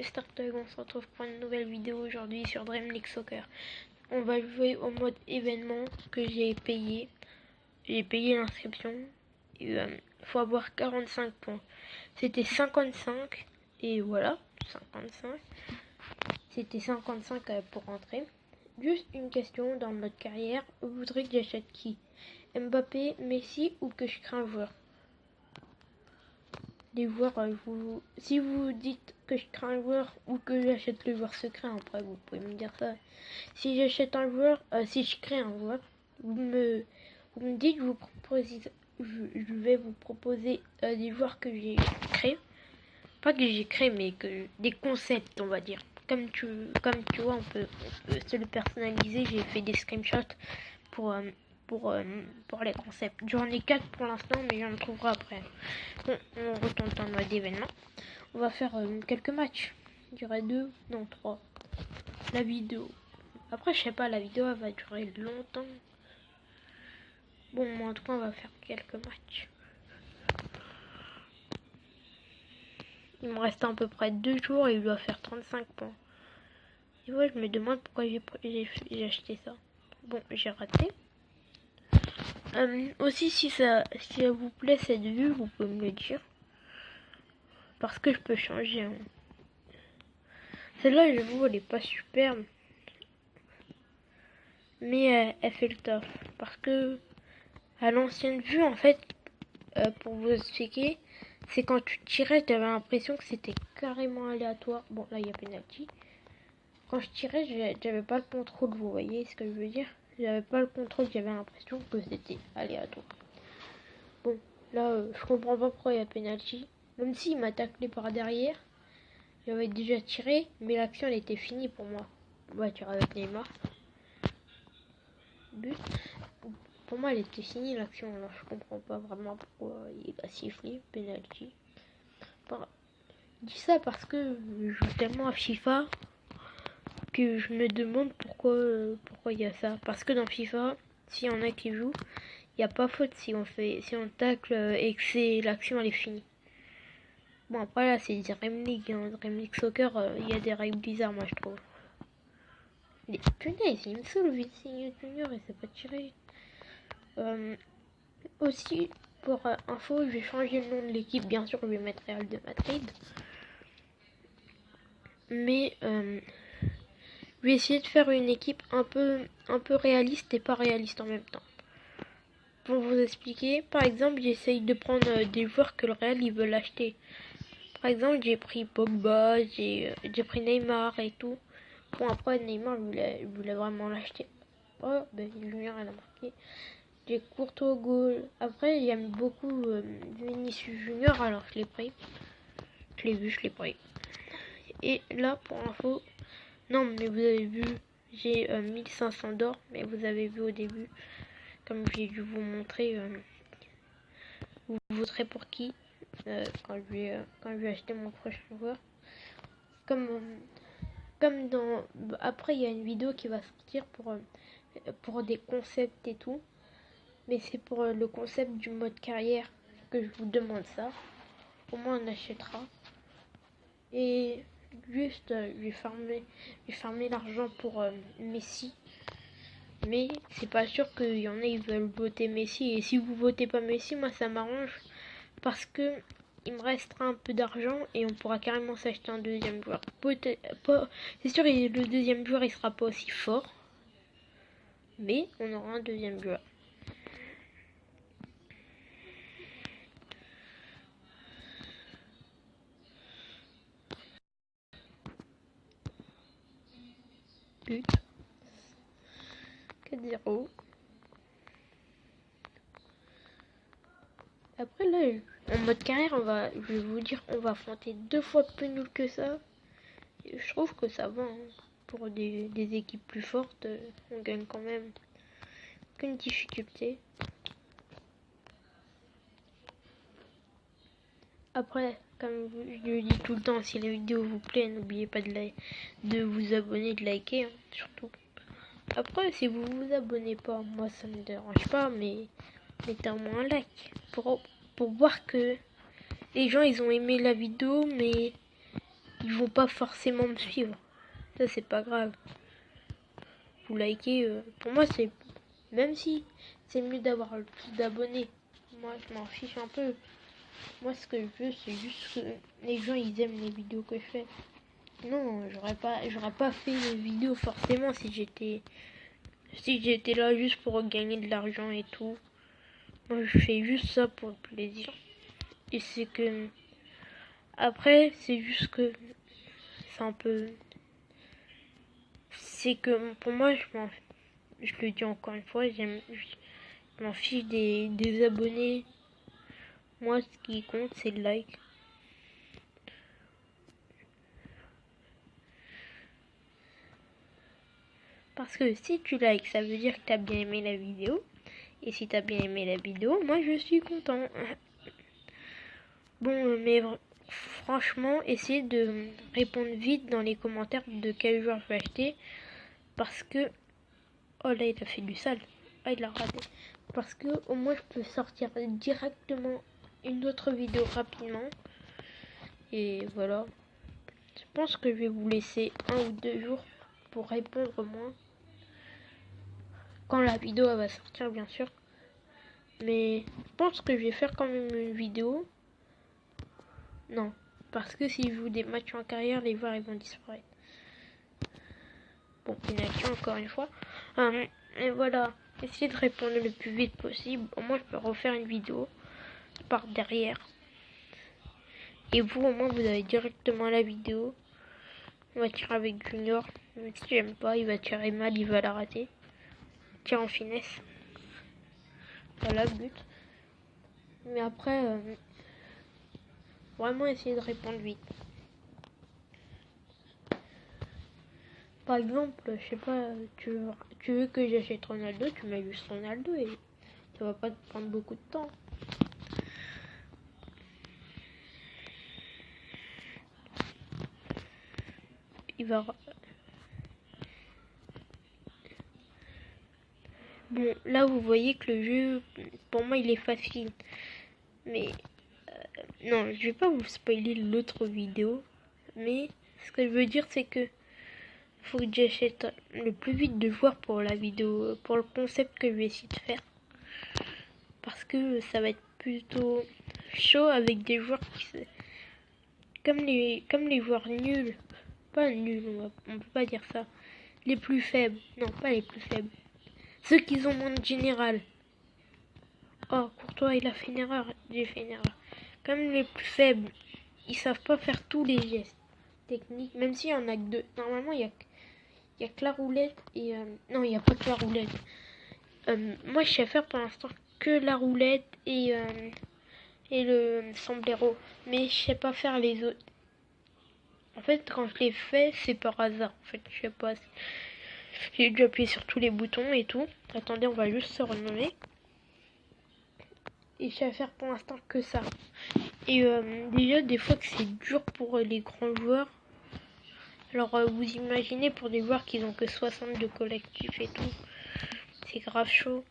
c'est Startug, on se retrouve pour une nouvelle vidéo aujourd'hui sur Dream League Soccer. On va jouer au mode événement que j'ai payé. J'ai payé l'inscription. Il faut avoir 45 points. C'était 55 et voilà, 55. C'était 55 pour rentrer. Juste une question dans le mode carrière. Vous voudrez que j'achète qui? Mbappé, Messi ou que je crée un joueur? Les joueurs, si vous dites que je crée un joueur ou que j'achète le joueur secret, après vous pouvez me dire ça. Si j'achète un joueur, si je crée un joueur, vous me dites, je vais vous proposer des joueurs que j'ai créés. Pas que j'ai créé, mais que des concepts, on va dire. Comme tu vois, on peut se le personnaliser. J'ai fait des screenshots pour les concepts. J'en ai 4 pour l'instant, mais j'en trouverai après. Bon, on retourne dans le mode événement. On va faire quelques matchs. Je dirais 2, non 3. La vidéo. Après, je sais pas, la vidéo elle va durer longtemps. Bon, moi, en tout cas, on va faire quelques matchs. Il me reste à peu près 2 jours et il doit faire 35 points. Et ouais, je me demande pourquoi j'ai acheté ça. Bon, j'ai raté. Aussi, si ça vous plaît cette vue, vous pouvez me le dire. Parce que je peux changer. Hein. Celle-là, je vous, elle est pas superbe. Mais elle fait le taf. Parce que à l'ancienne vue, en fait, pour vous expliquer, c'est quand tu tirais, j'avais l'impression que c'était carrément aléatoire. Bon, là, il y a penalty. Quand je tirais, j'avais pas le contrôle, vous voyez ce que je veux dire? J'avais pas le contrôle, j'avais l'impression que c'était aléatoire. Bon, là, je comprends pas pourquoi il y a penalty. Même s'il m'a taclé par derrière, j'avais déjà tiré, mais l'action elle était finie pour moi. On va tirer avec Neymar. But. Pour moi, elle était finie l'action. Alors, je comprends pas vraiment pourquoi il a sifflé penalty. Enfin, je dis ça parce que je joue tellement à FIFA que je me demande pourquoi il y a ça. Parce que dans FIFA, s'il y en a qui jouent, il n'y a pas faute si on tacle et que l'action elle est finie. Bon, après là, c'est Dream League, hein. Dream League Soccer, il y a des règles bizarres, moi je trouve. Mais punaise, il me saoule, Vinicius Junior, il s'est pas tiré. Aussi, pour info, je vais changer le nom de l'équipe. Bien sûr, je vais mettre Real de Madrid. Mais je vais essayer de faire une équipe un peu réaliste et pas réaliste en même temps. Pour vous expliquer, par exemple, j'essaye de prendre des joueurs que le Real ils veulent acheter. Par exemple, j'ai pris Pogba, j'ai pris Neymar et tout. Bon, après, Neymar, je voulais vraiment l'acheter. Oh, ben, Junior, elle a marqué. J'ai Courtois au goal. Après, j'aime beaucoup Vinicius Junior, alors je l'ai pris. Je l'ai vu, je l'ai pris. Et là, pour info, non, mais vous avez vu, j'ai 1500 d'or, mais vous avez vu au début, comme j'ai dû vous montrer, vous voterez pour qui quand je vais acheter mon prochain joueur. Comme dans... Après, il y a une vidéo qui va sortir pour des concepts et tout. Mais c'est pour le concept du mode carrière que je vous demande ça. Au moins, on achètera. Et juste, je vais farmer l'argent pour Messi. Mais c'est pas sûr qu'il y en a, ils veulent voter Messi. Et si vous votez pas Messi, moi, ça m'arrange. Parce que il me restera un peu d'argent et on pourra carrément s'acheter un deuxième joueur. C'est sûr, le deuxième joueur, il sera pas aussi fort. Mais on aura un deuxième joueur. But. 4-0. Après là, en mode carrière, je vais vous dire, on va affronter 2 fois plus nul que ça. Et je trouve que ça va. Hein. Pour des équipes plus fortes, on gagne quand même. Aucune difficulté. Après, comme je le dis tout le temps, si la vidéo vous plaît, n'oubliez pas de vous abonner, de liker, hein, surtout. Après, si vous vous abonnez pas, moi ça me dérange pas, mais mettez-moi un like pour voir que les gens ils ont aimé la vidéo, mais ils vont pas forcément me suivre. Ça, c'est pas grave. Vous likez, pour moi, c'est... Même si c'est mieux d'avoir le plus d'abonnés, moi, je m'en fiche un peu. Moi, ce que je veux, c'est juste que les gens, ils aiment les vidéos que je fais. Non, j'aurais pas fait les vidéos forcément si j'étais là juste pour gagner de l'argent et tout. Moi, je fais juste ça pour le plaisir. Et c'est que... Après, c'est juste que... C'est un peu... C'est que pour moi, je le dis encore une fois, je m'en fiche des abonnés. Moi, ce qui compte, c'est le like. Parce que si tu likes, ça veut dire que tu as bien aimé la vidéo. Et si tu as bien aimé la vidéo, moi, je suis content. Bon, mais franchement, essayez de répondre vite dans les commentaires de quel joueur je vais acheter. Parce que... Oh là, il a fait du sale. Ah, il a raté. Parce que au moins, je peux sortir directement une autre vidéo rapidement. Et voilà. Je pense que je vais vous laisser 1 ou 2 jours pour répondre au moins. Quand la vidéo elle va sortir, bien sûr. Mais je pense que je vais faire quand même une vidéo. Non. Parce que si je joue des matchs en carrière, les joueurs ils vont disparaître. Bon, pénalty encore une fois. Et voilà. Essayez de répondre le plus vite possible. Au moins, je peux refaire une vidéo par derrière. Et vous, au moins, vous avez directement la vidéo. On va tirer avec Junior. Même si j'aime pas, il va tirer mal, il va la rater. Tire en finesse. Voilà, but. Mais après, vraiment essayer de répondre vite. Par exemple, je sais pas, tu veux que j'achète Ronaldo, tu mets juste Ronaldo et ça va pas te prendre beaucoup de temps. Il va... Bon, là vous voyez que le jeu, pour moi il est facile. Mais, non, je vais pas vous spoiler l'autre vidéo. Mais, ce que je veux dire c'est que faut que j'achète le plus vite de joueurs pour la vidéo, pour le concept que je vais essayer de faire. Parce que ça va être plutôt chaud avec des joueurs qui... Comme les joueurs nuls. Pas nuls, on peut pas dire ça. Les plus faibles. Non, pas les plus faibles. Ceux qui ont moins de général. Oh, Courtois, il a fait une erreur. J'ai fait une erreur. Comme les plus faibles, ils savent pas faire tous les gestes techniques. Même s'il y en a que 2. Normalement, il y a que la roulette et... non, il n'y a pas que la roulette. Moi, je sais faire pour l'instant que la roulette et le sombrero. Mais je sais pas faire les autres. En fait, quand je les fais, c'est par hasard. En fait, je sais pas. J'ai dû appuyer sur tous les boutons et tout. Attendez, on va juste se renommer. Et je sais faire pour l'instant que ça. Et déjà, des fois que c'est dur pour les grands joueurs. Alors, vous imaginez pour des joueurs qui ont que 60 de collectif et tout. C'est grave chaud.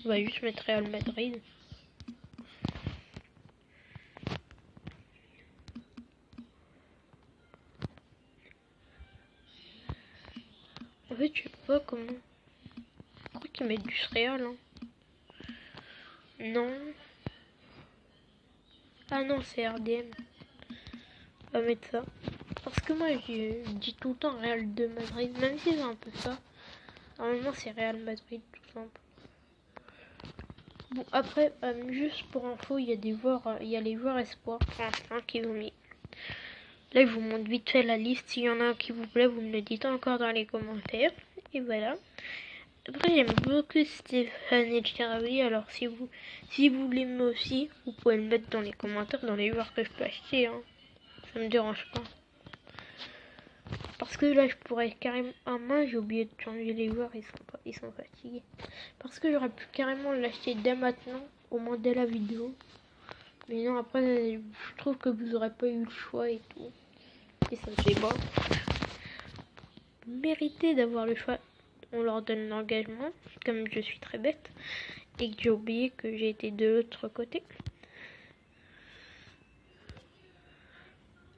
On va juste mettre Real Madrid. En fait, je sais pas comment. Je crois qu'ils mettent du Real. Hein. Non. Ah non, c'est RDM. On va mettre ça. Parce que moi, je dis tout le temps Real de Madrid. Même si c'est un peu ça. Normalement, c'est Real Madrid, tout simple. Bon, après, juste pour info, il y a des joueurs, il y a les joueurs espoirs pour l'instant qui ont mis. Là, je vous montre vite fait la liste. S'il y en a un qui vous plaît, vous me le dites encore dans les commentaires. Et voilà. Après, j'aime beaucoup Stéphane El Shaarawy. Alors, si vous l'aimez aussi, vous pouvez le mettre dans les commentaires, dans les joueurs que je peux acheter. Hein. Ça me dérange pas. Parce que là, je pourrais carrément... Ah mince, j'ai oublié de changer les joueurs, ils sont fatigués. Parce que j'aurais pu carrément l'acheter dès maintenant, au moins dès la vidéo. Mais non, après, je trouve que vous aurez pas eu le choix et tout. Et ça me fait pas. Méritez d'avoir le choix. On leur donne l'engagement, comme je suis très bête. Et que j'ai oublié que j'ai été de l'autre côté.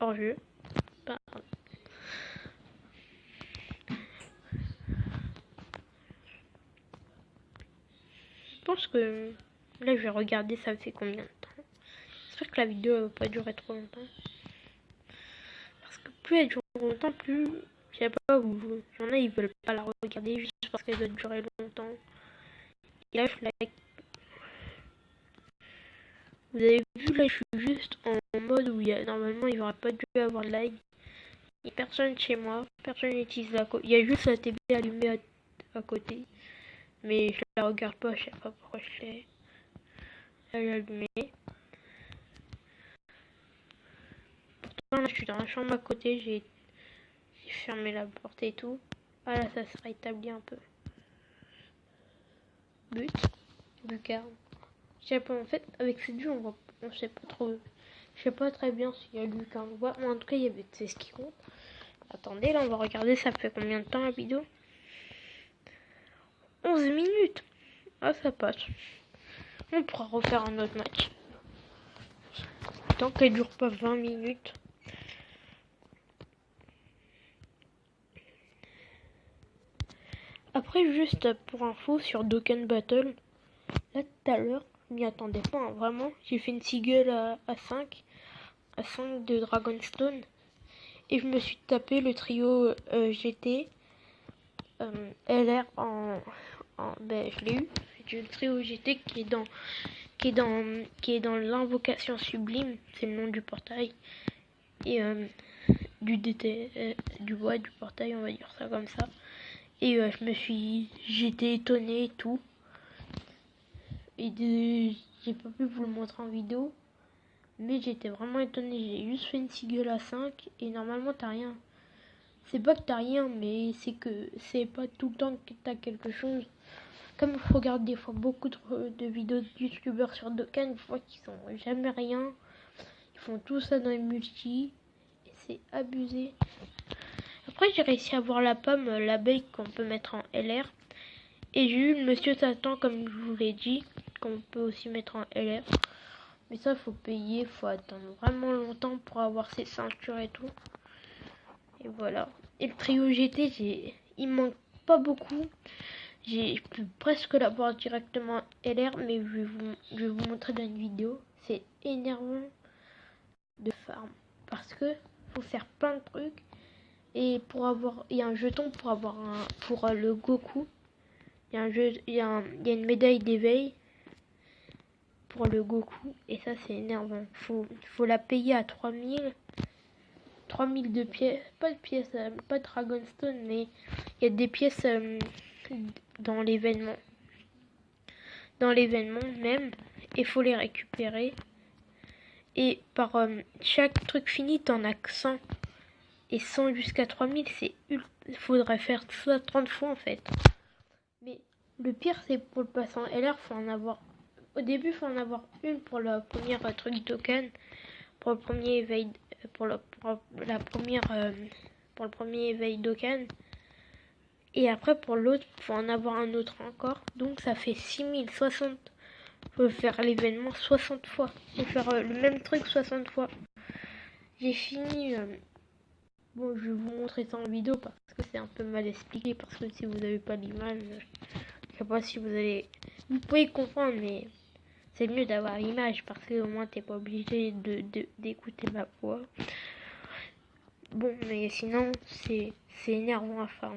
hors jeu. Pardon. Je pense que là je vais regarder ça fait combien de temps. J'espère que la vidéo ne va pas durer trop longtemps. Parce que plus elle dure longtemps, plus je sais pas où. Il y en a ils veulent pas la regarder juste parce qu'elle doit durer longtemps. Et là je like. Vous avez vu là je suis juste en mode où normalement il n'y aura pas dû avoir de like. Il n'y a personne chez moi, personne n'utilise la il y a juste la TV allumée à côté. Mais je la regarde pas, je sais pas pourquoi je l'ai allumée. Pourtant là je suis dans la chambre à côté, j'ai fermé la porte et tout. Ah là ça sera établi un peu. But, lucarne. Je sais pas en fait, avec cette vue on sait pas trop. Je sais pas très bien s'il y a lucarne ou pas. En tout cas il y avait, c'est ce qui compte. Attendez, là on va regarder ça fait combien de temps la vidéo. 11 minutes. Ah ça passe. On pourra refaire un autre match. Tant qu'elle dure pas 20 minutes. Après juste pour info sur Dokkan Battle. Là tout à l'heure, je m'y attendais pas hein, vraiment. J'ai fait une Seagull à 5. À 5 de Dragonstone. Et je me suis tapé le trio GT. LR ben je l'ai eu. J'ai le trio GT qui est dans l'invocation sublime, c'est le nom du portail. Et du bois du portail, on va dire ça comme ça. Et j'étais étonné et tout. Et j'ai pas pu vous le montrer en vidéo. Mais j'étais vraiment étonné. J'ai juste fait une Seagull à 5 et normalement t'as rien. C'est pas que t'as rien, mais c'est que c'est pas tout le temps que t'as quelque chose. Comme je regarde des fois beaucoup de vidéos de youtubeurs sur Dokkan, je vois qu'ils ont jamais rien. Ils font tout ça dans les multi. Et c'est abusé. Après j'ai réussi à voir la pomme, l'abeille qu'on peut mettre en LR. Et j'ai eu le Monsieur Satan comme je vous l'ai dit, qu'on peut aussi mettre en LR. Mais ça faut payer, faut attendre vraiment longtemps pour avoir ses ceintures et tout. Et voilà. Et le trio GT, il manque pas beaucoup. Je peux presque l'avoir directement LR, mais je vais vous montrer dans une vidéo. C'est énervant de farm. Parce que faut faire plein de trucs. Et il y a un jeton pour avoir pour le Goku. Il y a une médaille d'éveil pour le Goku. Et ça c'est énervant. Faut la payer à 3000. 3000 de pièces. Pas de pièces, pas de Dragonstone, mais il y a des pièces dans l'événement. Dans l'événement même. Et faut les récupérer. Et par chaque truc fini, t'en as que 100. Et 100 jusqu'à 3000, c'est faudrait faire ça 30 fois en fait. Mais le pire, c'est pour le passant LR, faut en avoir. Au début, faut en avoir une pour la première truc token. Pour le premier éveil. Pour le premier éveil Dokkan. Et après, pour l'autre, faut en avoir un autre encore. Donc, ça fait 6060. Faut faire l'événement 60 fois. Faut faire le même truc 60 fois. J'ai fini. Bon, je vais vous montrer ça en vidéo parce que c'est un peu mal expliqué. Parce que si vous n'avez pas l'image, je sais pas si vous pouvez comprendre, mais c'est mieux d'avoir l'image parce que au moins t'es pas obligé d'écouter ma voix. Bon, mais sinon, c'est énervant à faire.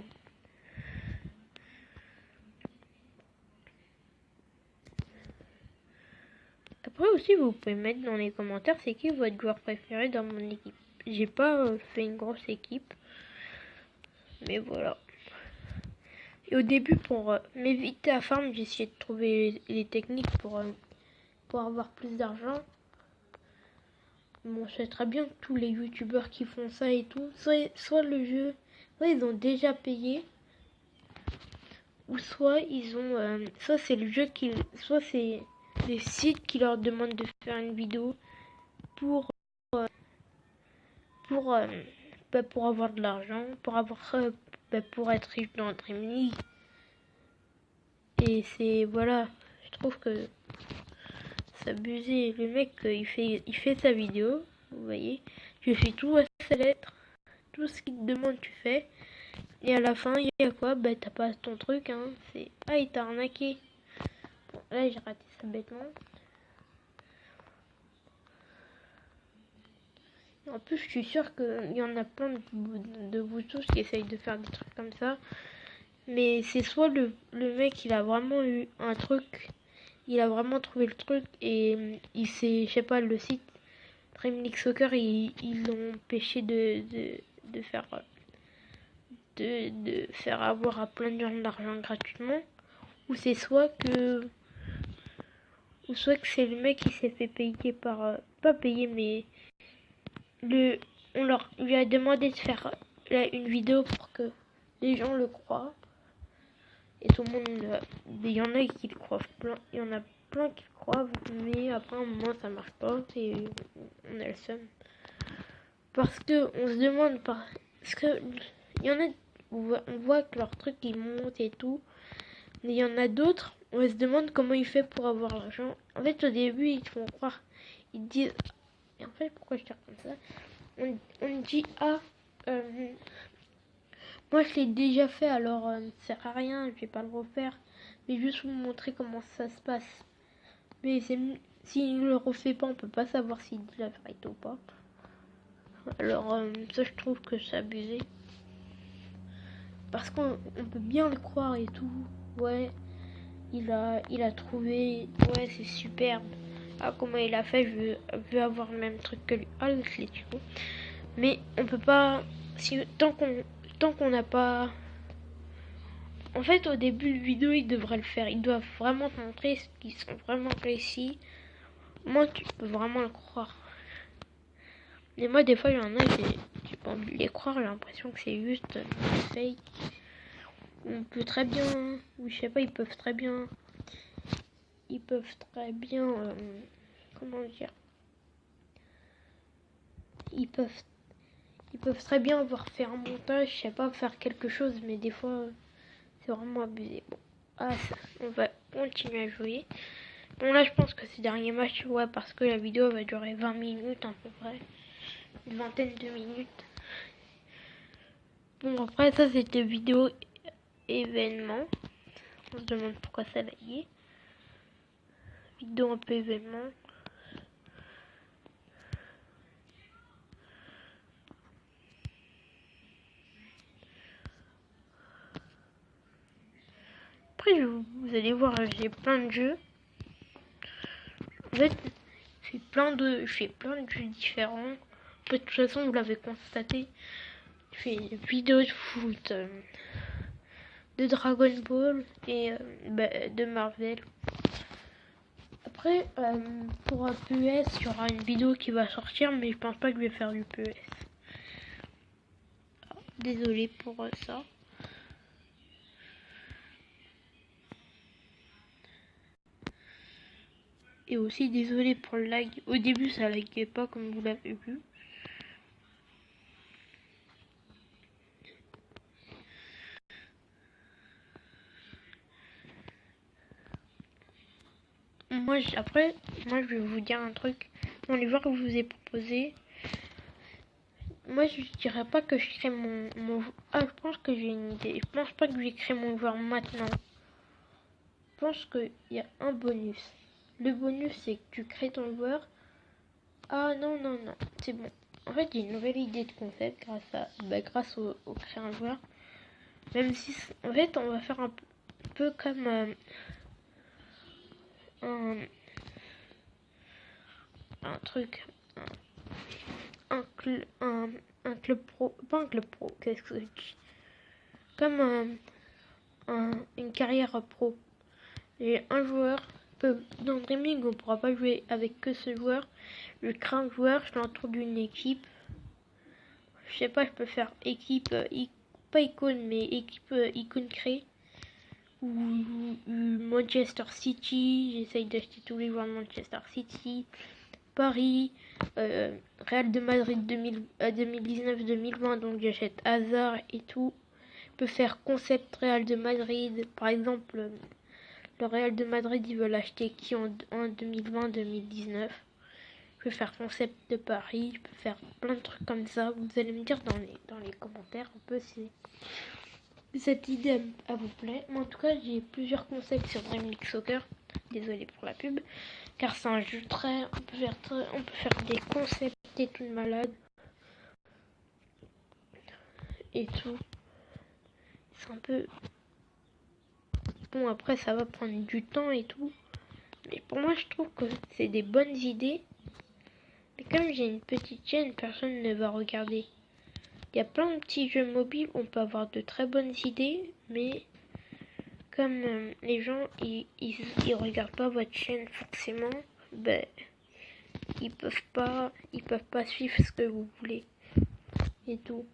Après aussi, vous pouvez mettre dans les commentaires c'est qui votre joueur préféré dans mon équipe. J'ai pas fait une grosse équipe, mais voilà. Et au début, pour m'éviter à farm, j'ai essayé de trouver les techniques pour avoir plus d'argent. Bon, je sais très bien que tous les youtubeurs qui font ça et tout, soit le jeu, soit ils ont déjà payé, ou soit ils ont, soit c'est le jeu qui, soit c'est des sites qui leur demandent de faire une vidéo pour avoir de l'argent, pour être riche dans Dream League. Et c'est voilà, je trouve que c'est abusé. Le mec il fait sa vidéo, vous voyez, Tu fais tout à sa lettre. Tout ce qu'il te demande, tu fais. Et à la fin, il y a quoi? Bah, t'as pas ton truc, hein. C'est... Ah, il t'a arnaqué. Bon, là, j'ai raté ça bêtement. En plus, je suis sûre qu'il y en a plein de vous tous qui essayent de faire des trucs comme ça. Mais c'est soit le mec, il a vraiment eu un truc, il a vraiment trouvé le truc et il s'est, je sais pas, le site Dream League Soccer, ils l'ont empêché de faire de faire avoir à plein de gens de l'argent gratuitement. Ou c'est soit que c'est le mec qui s'est fait payer par pas payer mais le on leur lui a demandé de faire une vidéo pour que les gens le croient. Et tout le monde, il y en a qui le croient plein, il y en a plein qui le croient, mais après un moment ça marche pas et on a le seum. Parce que on se demande parce que il y en a, on voit que leur truc il monte et tout, mais il y en a d'autres, on se demande comment il fait pour avoir l'argent. En fait au début ils te font croire, ils disent, et en fait pourquoi je dis comme ça, on dit moi je l'ai déjà fait alors ça ne sert à rien, je vais pas le refaire. Mais juste vous montrer comment ça se passe. Mais s'il ne le refait pas, on peut pas savoir s'il dit la vérité ou pas. Alors ça je trouve que c'est abusé. Parce qu'on peut bien le croire et tout. Ouais, il a trouvé. Ouais, c'est superbe. Ah, comment il a fait, je veux avoir le même truc que lui. Ah, je l'ai tué. Mais on peut pas. Tant qu'on n'a pas. En fait, au début de vidéo, ils devraient le faire. Ils doivent vraiment te montrer ce qu'ils sont vraiment réussis. Moi, tu peux vraiment le croire. Mais moi, des fois, il y en a, j'ai pas envie de les croire. J'ai l'impression que c'est juste fake. On peut très bien, ou je sais pas, ils peuvent très bien, comment dire, ils peuvent très bien avoir fait un montage, je sais pas, faire quelque chose, mais des fois, c'est vraiment abusé. Bon, on va continuer à jouer. Bon, là, je pense que ces derniers matchs, ouais, parce que la vidéo va durer 20 minutes à peu près, une vingtaine de minutes. Bon, après, ça, c'était vidéo événement. On se demande pourquoi ça laguait. Vidéo un peu événement. Après, vous allez voir, j'ai plein de jeux. En fait, je fais plein de jeux différents. De toute façon, vous l'avez constaté. Je fais des vidéos de foot, de Dragon Ball et de Marvel. Après, pour un PES, il y aura une vidéo qui va sortir, mais je pense pas que je vais faire du PES. Désolé pour ça. Et aussi désolé pour le lag. Au début ça laguait pas comme vous l'avez vu. Après, moi je vais vous dire un truc. Dans les joueurs que je vous ai proposé, moi je dirais pas que je crée mon... Ah, je pense que j'ai une idée. Je pense pas que je vais créer mon joueur maintenant. Je pense qu'il y a un bonus. Le bonus c'est que tu crées ton joueur. Ah non, c'est bon. En fait, j'ai une nouvelle idée de concept grâce au créer un joueur. Même si, en fait, on va faire un peu comme un truc, un club pro, pas un club pro, qu'est-ce que je dis, comme une carrière pro. Et un joueur dans Dreaming, on pourra pas jouer avec que ce joueur. Je crée un joueur, je l'entoure d'une équipe. Je sais pas, je peux faire équipe, pas icône, mais équipe icône créée. Ou Manchester City, j'essaye d'acheter tous les joueurs de Manchester City. Paris, Real de Madrid 2019-2020, donc j'achète Hazard et tout. Je peux faire concept Real de Madrid, par exemple, le Real de Madrid, ils veulent acheter qui en 2020-2019. Je peux faire concept de Paris, je peux faire plein de trucs comme ça. Vous allez me dire dans les commentaires un peu si cette idée vous plaît. Mais en tout cas, j'ai plusieurs concepts sur Dream League Soccer. Désolé pour la pub. Car c'est un jeu très... On peut faire des concepts et tout de malade. Et tout. C'est un peu... Bon, après, ça va prendre du temps et tout. Mais pour moi, je trouve que c'est des bonnes idées. Mais comme j'ai une petite chaîne, personne ne va regarder. Il y a plein de petits jeux mobiles, on peut avoir de très bonnes idées, mais comme les gens ils regardent pas votre chaîne forcément, ben ils peuvent pas suivre ce que vous voulez et tout.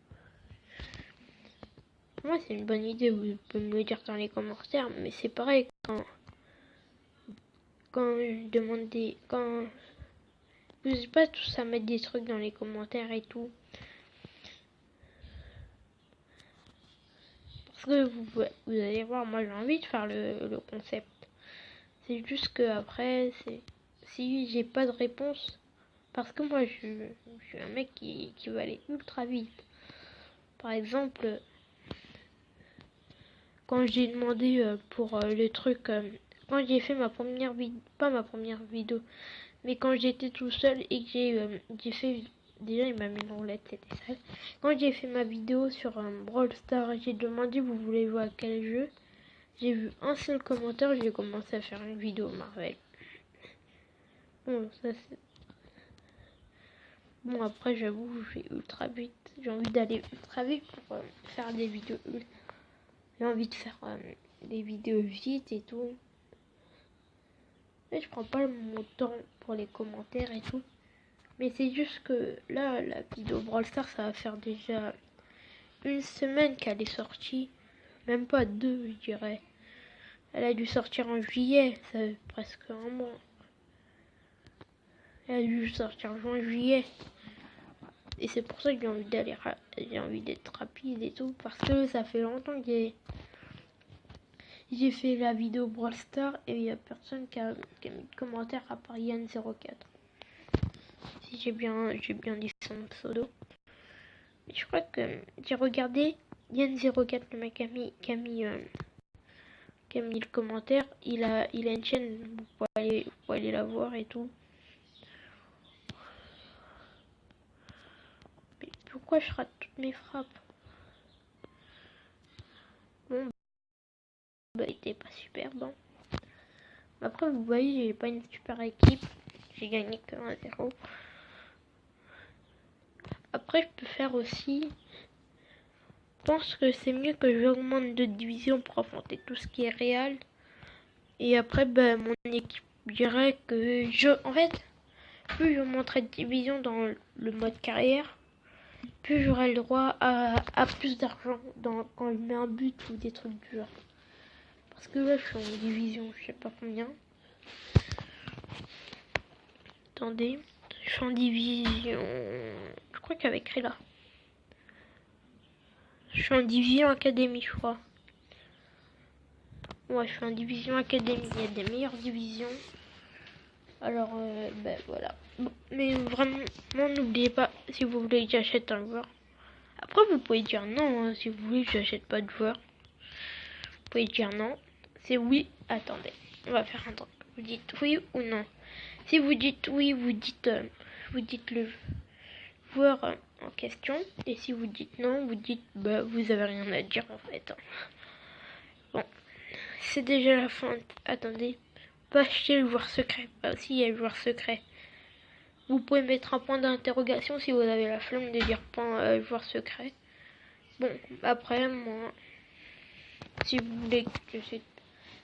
Moi c'est une bonne idée, vous pouvez me le dire dans les commentaires, mais c'est pareil quand je demande quand vous n'êtes pas tous à mettre des trucs dans les commentaires et tout. Parce que vous allez voir, moi j'ai envie de faire le concept. C'est juste que après, si j'ai pas de réponse, parce que moi je suis un mec qui va aller ultra vite. Par exemple, quand j'ai demandé pour le truc, quand j'ai fait ma première vidéo, pas ma première vidéo, mais quand j'étais tout seul et que j'ai fait, déjà il m'a mis une roulette, c'était sale. Quand j'ai fait ma vidéo sur Brawl Stars, j'ai demandé vous voulez jouer à quel jeu. J'ai vu un seul commentaire, j'ai commencé à faire une vidéo Marvel. Bon, ça c'est... Bon, après, j'avoue, je vais ultra vite. J'ai envie d'aller ultra vite pour faire des vidéos. J'ai envie de faire des vidéos vite et tout. Mais je prends pas mon temps pour les commentaires et tout. Mais c'est juste que là, la vidéo Brawl Stars, ça va faire déjà une semaine qu'elle est sortie. Même pas deux, je dirais. Elle a dû sortir en juillet, ça fait presque un mois. Elle a dû sortir en juin, juillet. Et c'est pour ça que j'ai envie d'être rapide et tout. Parce que ça fait longtemps que j'ai fait la vidéo Brawl Stars et il n'y a personne qui a mis de commentaire à part Yann04. Si j'ai bien dit son pseudo. Mais je crois que j'ai regardé Yann04, le mec qui a mis le commentaire. Il a une chaîne, vous pouvez aller la voir et tout. Mais pourquoi je rate toutes mes frappes? Bon, bah, il était pas super bon. Après, vous voyez, j'ai pas une super équipe. J'ai gagné que 1-0. Après, je peux faire aussi... Je pense que c'est mieux que j'augmente de division pour affronter tout ce qui est réel. Et après, ben, mon équipe dirait que en fait, plus je monterai de division dans le mode carrière, plus j'aurai le droit à plus d'argent quand je mets un but ou des trucs du genre. Parce que là, je suis en division, je sais pas combien. Attendez, je suis en division... Je crois qu'il y avait écrit là. Je suis en division académie, je crois. Ouais, je suis en division académie. Il y a des meilleures divisions. Alors, ben voilà. Bon, mais vraiment, n'oubliez pas, si vous voulez que j'achète un joueur. Après, vous pouvez dire non, hein, si vous voulez que j'achète pas de joueur. Vous pouvez dire non. C'est oui. Attendez, on va faire un truc. Vous dites oui ou non. Si vous dites oui, vous dites le joueur en question. Et si vous dites non, vous dites bah vous avez rien à dire en fait. Bon, c'est déjà la fin. Attendez, pas acheter le joueur secret. Bah aussi il y a le joueur secret. Vous pouvez mettre un point d'interrogation si vous avez la flemme de dire point joueur secret. Bon, après moi, si vous voulez que je...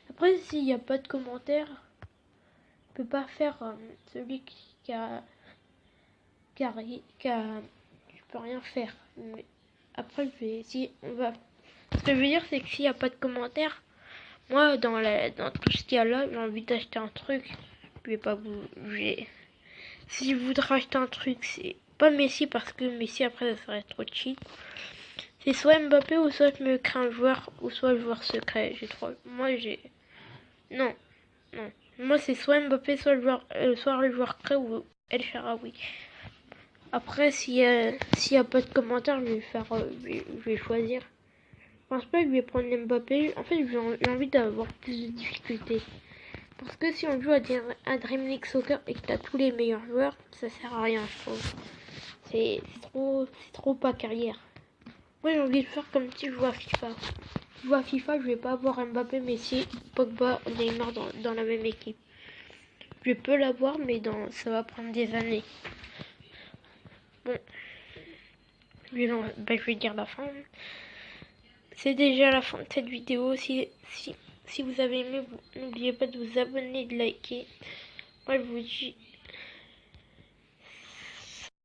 Après s'il n'y a pas de commentaires, je peux pas faire celui qui a... Je peux rien faire. Mais après je vais essayer. Ce que je veux dire c'est que s'il n'y a pas de commentaires, moi dans tout ce qu'il y a là, j'ai envie d'acheter un truc. Je vais pas vous... Si vous voudrez acheter un truc, c'est pas Messi parce que Messi après ça serait trop cheat. C'est soit Mbappé ou soit je me crée un joueur ou soit le joueur secret. Non. Moi c'est soit Mbappé soit le joueur créé ou El Shaarawy. Après, s'il y a pas de commentaires, je vais faire, je vais choisir. Je pense pas que je vais prendre Mbappé. En fait, j'ai envie d'avoir plus de difficultés. Parce que si on joue à Dream League Soccer et que t'as tous les meilleurs joueurs, ça sert à rien, je trouve. C'est trop pas carrière. Moi, j'ai envie de faire comme si je joue à FIFA. Je joue à FIFA, je vais pas avoir Mbappé, Messi, Pogba, Neymar dans la même équipe. Je peux l'avoir, mais ça va prendre des années. Bon, je vais dire la fin. C'est déjà la fin de cette vidéo. Si vous avez aimé, n'oubliez pas de vous abonner et de liker. Moi, je vous dis